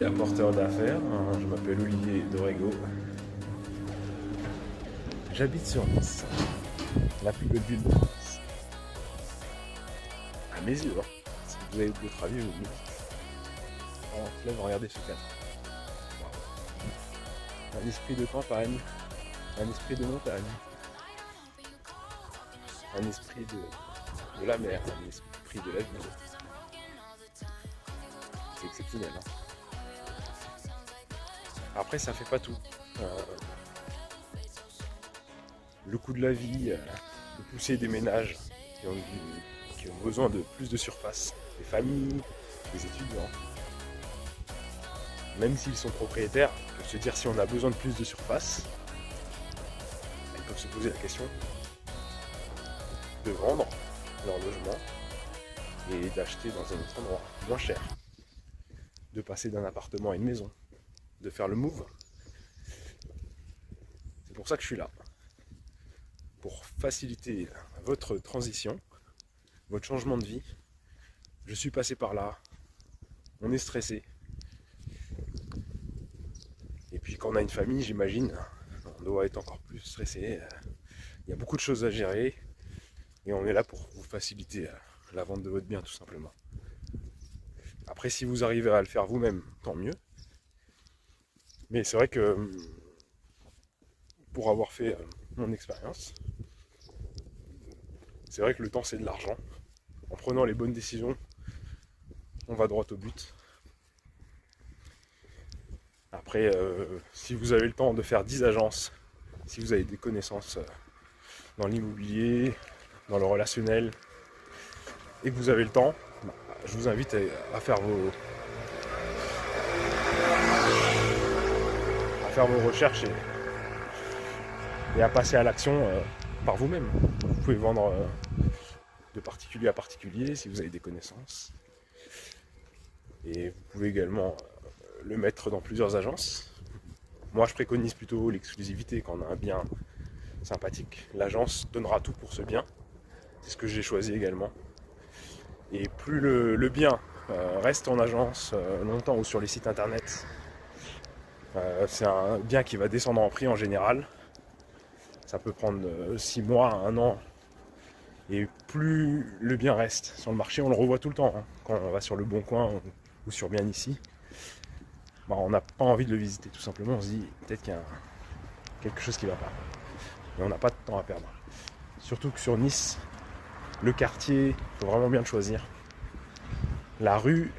Apporteur d'affaires, hein, je m'appelle Olivier Dorego. J'habite sur Nice, la plus belle ville de France. À mes yeux, hein. Si vous avez d'autres avis, vous me dites. En fleuve, regardez ce cadre. Wow. Un esprit de campagne, un esprit de montagne, un esprit de la mer, un esprit de la ville. C'est exceptionnel. Hein. Après, ça fait pas tout. Le coût de la vie, de pousser des ménages qui ont besoin de plus de surface, des familles, des étudiants, même s'ils sont propriétaires, ils peuvent se dire si on a besoin de plus de surface, ils peuvent se poser la question de vendre leur logement et d'acheter dans un autre endroit, moins cher, de passer d'un appartement à une maison, de faire le move. C'est pour ça que je suis là, pour faciliter votre transition, votre changement de vie. Je suis passé par là, on est stressé. Et puis quand on a une famille, j'imagine, on doit être encore plus stressé. Il y a beaucoup de choses à gérer et on est là pour vous faciliter la vente de votre bien tout simplement. Après, si vous arrivez à le faire vous-même, tant mieux. Mais c'est vrai que pour avoir fait mon expérience, c'est vrai que le temps c'est de l'argent. En prenant les bonnes décisions, on va droit au but. Après, si vous avez le temps de faire 10 agences, si vous avez des connaissances dans l'immobilier, dans le relationnel, et que vous avez le temps, je vous invite à faire vos recherches et à passer à l'action par vous-même. Vous pouvez vendre de particulier à particulier si vous avez des connaissances. Et vous pouvez également le mettre dans plusieurs agences. Moi, je préconise plutôt l'exclusivité quand on a un bien sympathique. L'agence donnera tout pour ce bien. C'est ce que j'ai choisi également. Et plus le bien reste en agence longtemps ou sur les sites internet, c'est un bien qui va descendre en prix en général. Ça peut prendre 6 mois, 1 an. Et plus le bien reste sur le marché, on le revoit tout le temps. Hein. Quand on va sur le Bon Coin ou sur Bien Ici, on n'a pas envie de le visiter tout simplement. On se dit peut-être qu'il y a quelque chose qui ne va pas. Et on n'a pas de temps à perdre. Surtout que sur Nice, le quartier, il faut vraiment bien le choisir. La rue